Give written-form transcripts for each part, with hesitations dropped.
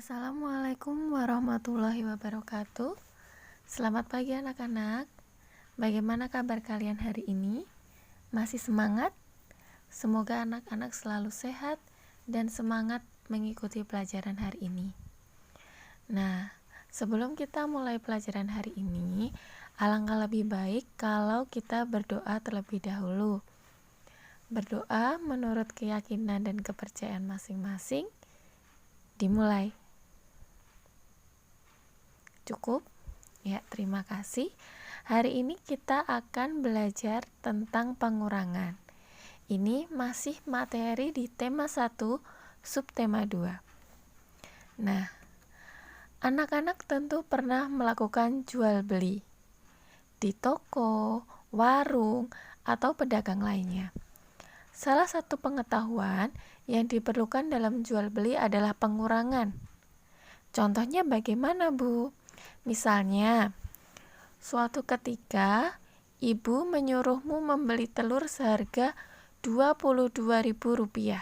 Assalamualaikum warahmatullahi wabarakatuh. Selamat pagi anak-anak. Bagaimana kabar kalian hari ini? Masih semangat? Semoga anak-anak selalu sehat dan semangat mengikuti pelajaran hari ini. Nah, sebelum kita mulai pelajaran hari ini, alangkah lebih baik kalau kita berdoa terlebih dahulu. Berdoa menurut keyakinan dan kepercayaan masing-masing. Dimulai. Cukup? Ya, terima kasih. Hari ini kita akan belajar tentang pengurangan. Ini masih materi di tema 1, subtema 2. Nah, anak-anak tentu pernah melakukan jual beli di toko, warung, atau pedagang lainnya. Salah satu pengetahuan yang diperlukan dalam jual beli adalah pengurangan. Contohnya bagaimana, Bu? Misalnya, suatu ketika ibu menyuruhmu membeli telur seharga Rp22.000.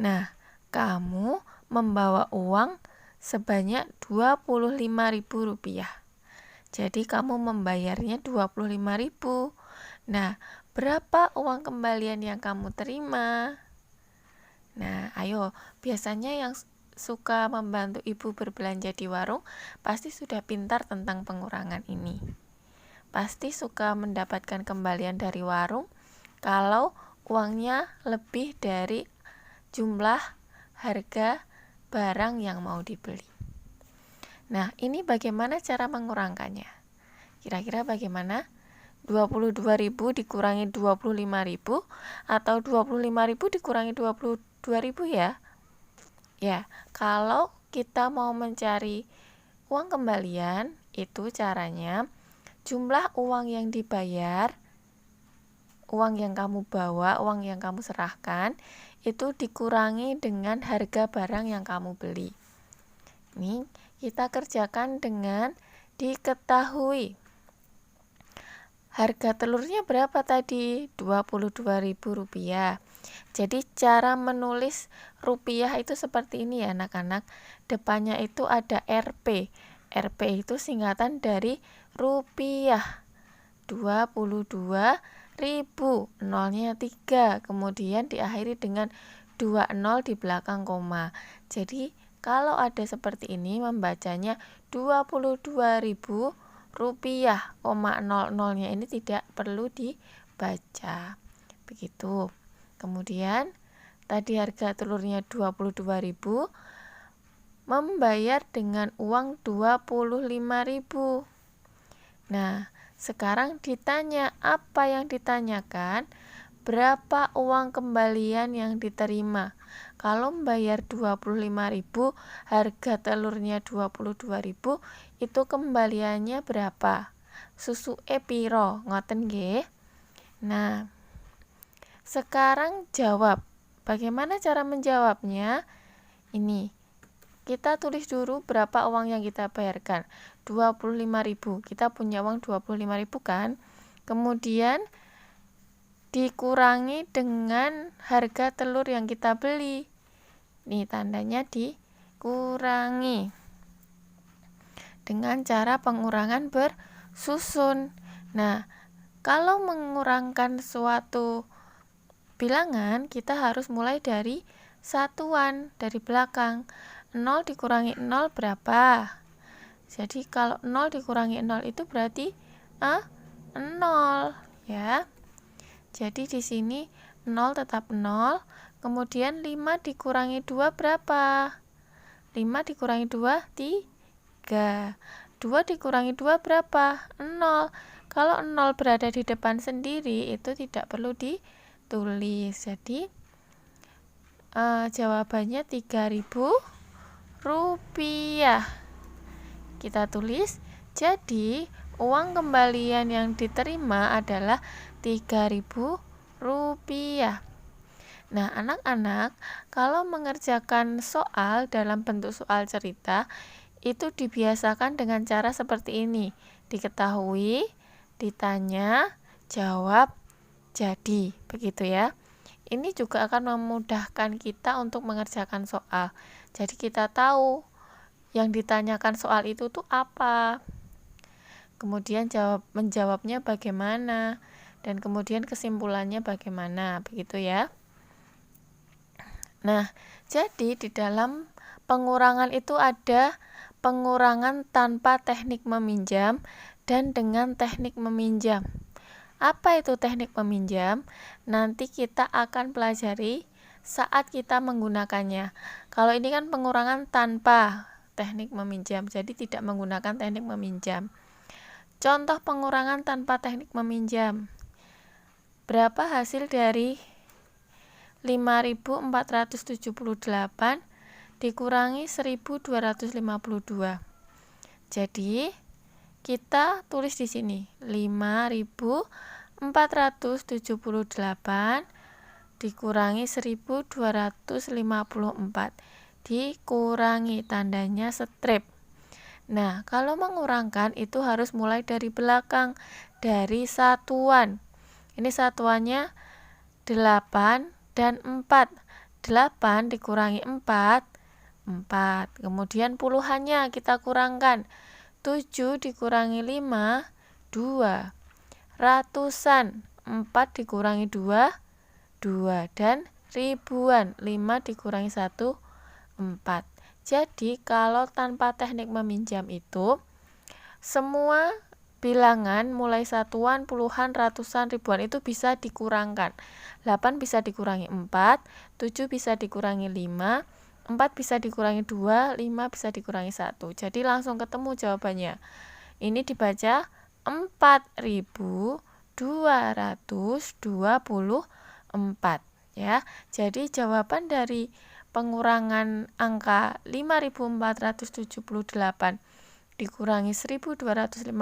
Nah, kamu membawa uang sebanyak Rp25.000. Jadi kamu membayarnya Rp25.000. Nah, berapa uang kembalian yang kamu terima? Nah, ayo, biasanya yang suka membantu ibu berbelanja di warung pasti sudah pintar tentang pengurangan ini. Pasti suka mendapatkan kembalian dari warung kalau uangnya lebih dari jumlah harga barang yang mau dibeli. Nah, ini bagaimana cara mengurangkannya? Kira-kira bagaimana? 22.000 dikurangi 25.000 atau 25.000 dikurangi 22.000 ya? Ya, kalau kita mau mencari uang kembalian, itu caranya jumlah uang yang dibayar, uang yang kamu bawa, uang yang kamu serahkan, itu dikurangi dengan harga barang yang kamu beli. Ini kita kerjakan dengan diketahui. Harga telurnya berapa tadi? Rp22.000. Jadi cara menulis rupiah itu seperti ini ya anak-anak. Depannya itu ada Rp. Rp itu singkatan dari rupiah. 22.000. Nolnya 3. Kemudian diakhiri dengan 20 di belakang koma. Jadi kalau ada seperti ini membacanya 22.000 rupiah, nolnya ini tidak perlu dibaca. Begitu. Kemudian tadi harga telurnya 22.000, membayar dengan uang 25.000. Nah, sekarang ditanya, apa yang ditanyakan? Berapa uang kembalian yang diterima? Kalau membayar 25.000, harga telurnya 22.000, itu kembaliannya berapa? Susuke piro? Ngoten nggih. Nah, sekarang jawab. Bagaimana cara menjawabnya? Ini. Kita tulis dulu berapa uang yang kita bayarkan. 25.000. Kita punya uang 25.000 kan? Kemudian dikurangi dengan harga telur yang kita beli. Nih tandanya dikurangi. Dengan cara pengurangan bersusun. Nah, kalau mengurangkan suatu bilangan, kita harus mulai dari satuan, dari belakang. 0 dikurangi 0 berapa? Jadi kalau 0 dikurangi 0 itu berarti 0 ya. Jadi di sini 0 tetap 0. Kemudian 5 dikurangi 2 berapa? 5 dikurangi 2, 3. 2 dikurangi 2 berapa? 0. Kalau 0 berada di depan sendiri, itu tidak perlu ditulis. Jadi, jawabannya 3.000 rupiah. Kita tulis, jadi uang kembalian yang diterima adalah 3.000 rupiah. Nah, anak-anak, kalau mengerjakan soal dalam bentuk soal cerita, itu dibiasakan dengan cara seperti ini. Diketahui, ditanya, jawab, jadi. Begitu ya. ini juga akan memudahkan kita untuk mengerjakan soal. Jadi kita tahu yang ditanyakan soal itu tuh apa, kemudian menjawabnya bagaimana, dan kemudian kesimpulannya bagaimana, begitu ya. Nah, jadi di dalam pengurangan itu ada pengurangan tanpa teknik meminjam dan dengan teknik meminjam. Apa itu teknik meminjam? Nanti kita akan pelajari saat kita menggunakannya. Kalau ini kan pengurangan tanpa teknik meminjam, jadi tidak menggunakan teknik meminjam. Contoh pengurangan tanpa teknik meminjam. Berapa hasil dari 5.478 dikurangi 1.252? Jadi kita tulis di sini 5.478 dikurangi 1.254 dikurangi, tandanya strip. Nah, kalau mengurangkan itu harus mulai dari belakang, dari satuan. Ini satuannya 8 dan 4. 8 dikurangi 4, 4. Kemudian puluhannya kita kurangkan. 7 dikurangi 5, 2. Ratusan, 4 dikurangi 2, 2. Dan ribuan, 5 dikurangi 1, 4. Jadi kalau tanpa teknik meminjam itu semua bilangan mulai satuan, puluhan, ratusan, ribuan itu bisa dikurangkan. 8 bisa dikurangi 4, 7 bisa dikurangi 5, 4 bisa dikurangi 2, 5 bisa dikurangi 1. Jadi langsung ketemu jawabannya. Ini dibaca 4.224 ya. Jadi jawaban dari pengurangan angka 5.478 dikurangi 1.254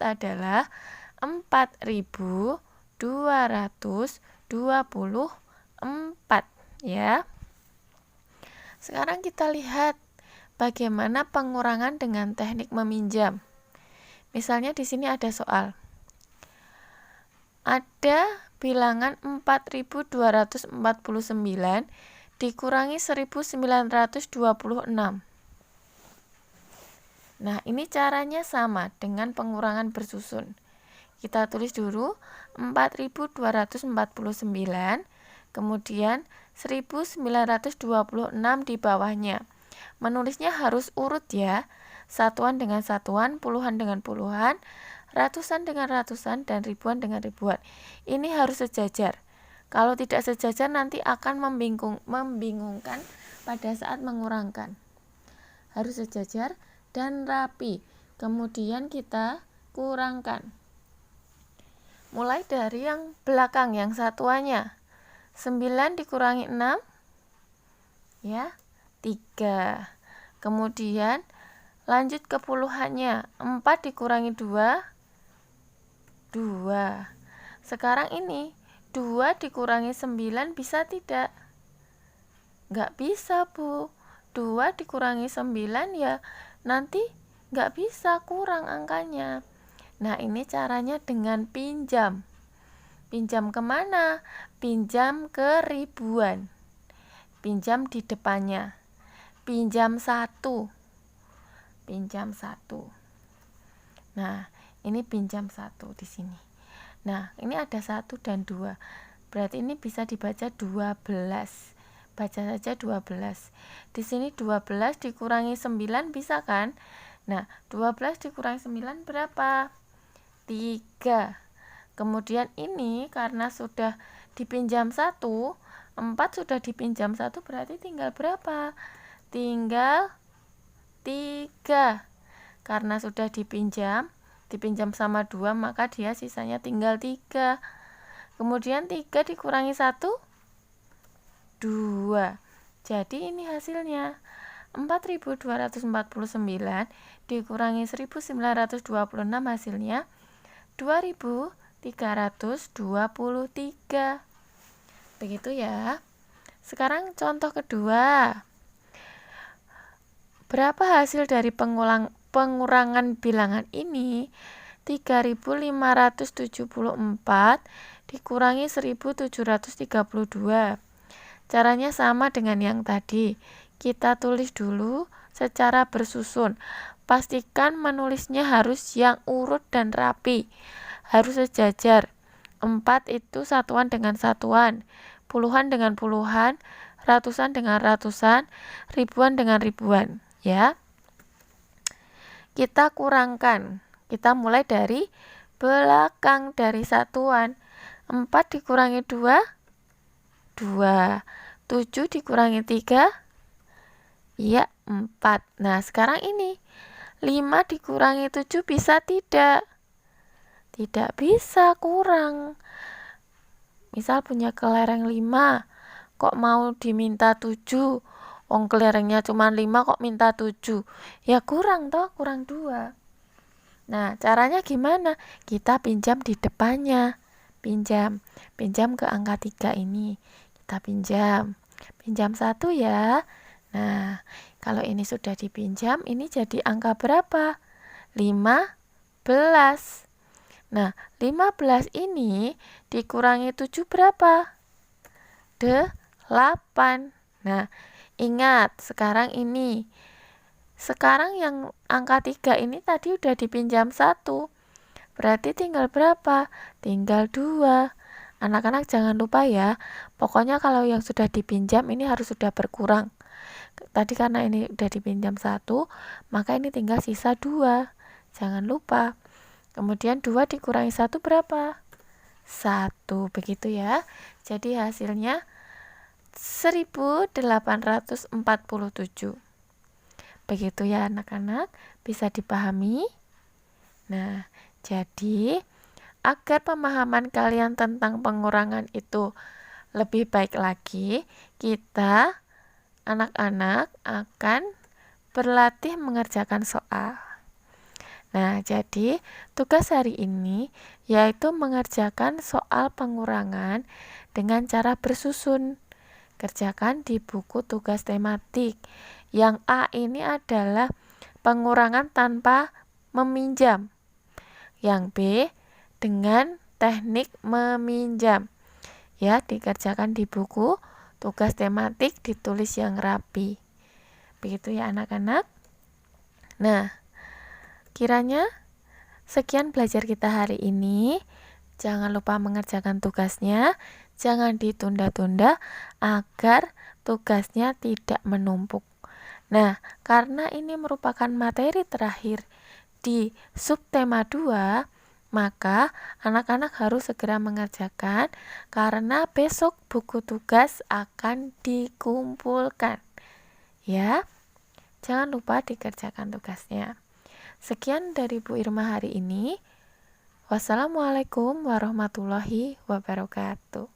adalah 4.224 ya. Sekarang kita lihat bagaimana pengurangan dengan teknik meminjam. Misalnya di sini ada soal. Ada bilangan 4.249 dikurangi 1.926. Nah, ini caranya sama dengan pengurangan bersusun. Kita tulis dulu 4.249, kemudian 1.926 di bawahnya. Menulisnya harus urut ya, satuan dengan satuan, puluhan dengan puluhan, ratusan dengan ratusan, dan ribuan dengan ribuan. Ini harus sejajar. Kalau tidak sejajar nanti akan membingungkan pada saat mengurangkan. Harus sejajar dan rapi. Kemudian kita kurangkan. Mulai dari yang belakang, yang satuannya. 9 dikurangi 6 ya, 3. Kemudian lanjut ke puluhannya. 4 dikurangi 2, 2. Sekarang ini 2 dikurangi 9 bisa tidak? Nggak bisa, Bu. 2 dikurangi 9 ya nanti nggak bisa, kurang angkanya. Nah, ini caranya dengan pinjam. Pinjam kemana? Pinjam ke ribuan. Pinjam di depannya. Pinjam 1. Pinjam 1. Nah, ini pinjam 1 di sini. Nah, ini ada 1 dan 2. Berarti ini bisa dibaca 12. Baca saja 12. Di sini 12 dikurangi 9 bisa kan? Nah, 12 dikurangi 9 berapa? 3. Kemudian ini karena sudah dipinjam 1, 4 sudah dipinjam 1 berarti tinggal berapa? Tinggal 3. Karena sudah dipinjam sama 2 maka dia sisanya tinggal 3. Kemudian 3 dikurangi 1, 2. Jadi ini hasilnya 4.249 dikurangi 1.926 hasilnya 2.323. Begitu ya. Sekarang contoh kedua. Berapa hasil dari pengurangan bilangan ini? 3.574 dikurangi 1732. Caranya sama dengan yang tadi. Kita tulis dulu secara bersusun. Pastikan menulisnya harus yang urut dan rapi. Harus sejajar. 4 itu satuan dengan satuan, puluhan dengan puluhan, ratusan dengan ratusan, ribuan dengan ribuan, ya. Kita kurangkan. Kita mulai dari belakang, dari satuan. 4 dikurangi 2, 2. 7 dikurangi 3, ya 4. Nah, sekarang ini 5 dikurangi 7 bisa tidak? Tidak bisa, kurang. Misal punya kelereng 5, kok mau diminta 7? Wong kelerengnya cuma 5 kok minta 7? Ya kurang toh, kurang 2. Nah, caranya gimana? Kita pinjam di depannya. Pinjam ke angka 3 ini. Kita pinjam 1 ya. Nah, kalau ini sudah dipinjam, ini jadi angka berapa? 15. Nah, 15 ini dikurangi 7 berapa? 8. Nah, ingat, sekarang yang angka 3 ini tadi udah dipinjam 1. Berarti tinggal berapa? Tinggal 2. Anak-anak jangan lupa ya, pokoknya kalau yang sudah dipinjam ini harus sudah berkurang. Tadi karena ini udah dipinjam 1, maka ini tinggal sisa 2. Jangan lupa. Kemudian 2 dikurangi 1 berapa? 1, begitu ya. Jadi hasilnya 1847. Begitu ya anak-anak, bisa dipahami? Nah, jadi agar pemahaman kalian tentang pengurangan itu lebih baik lagi, kita anak-anak akan berlatih mengerjakan soal. Nah, jadi tugas hari ini yaitu mengerjakan soal pengurangan dengan cara bersusun. Kerjakan di buku tugas tematik. Yang A ini adalah pengurangan tanpa meminjam. Yang B dengan teknik meminjam. Ya, dikerjakan di buku tugas tematik, ditulis yang rapi. Begitu ya anak-anak. Nah, kiranya sekian belajar kita hari ini. Jangan lupa mengerjakan tugasnya. Jangan ditunda-tunda agar tugasnya tidak menumpuk. Nah, karena ini merupakan materi terakhir di subtema 2, maka anak-anak harus segera mengerjakan karena besok buku tugas akan dikumpulkan. Ya, jangan lupa dikerjakan tugasnya. Sekian dari Bu Irma hari ini. Wassalamualaikum warahmatullahi wabarakatuh.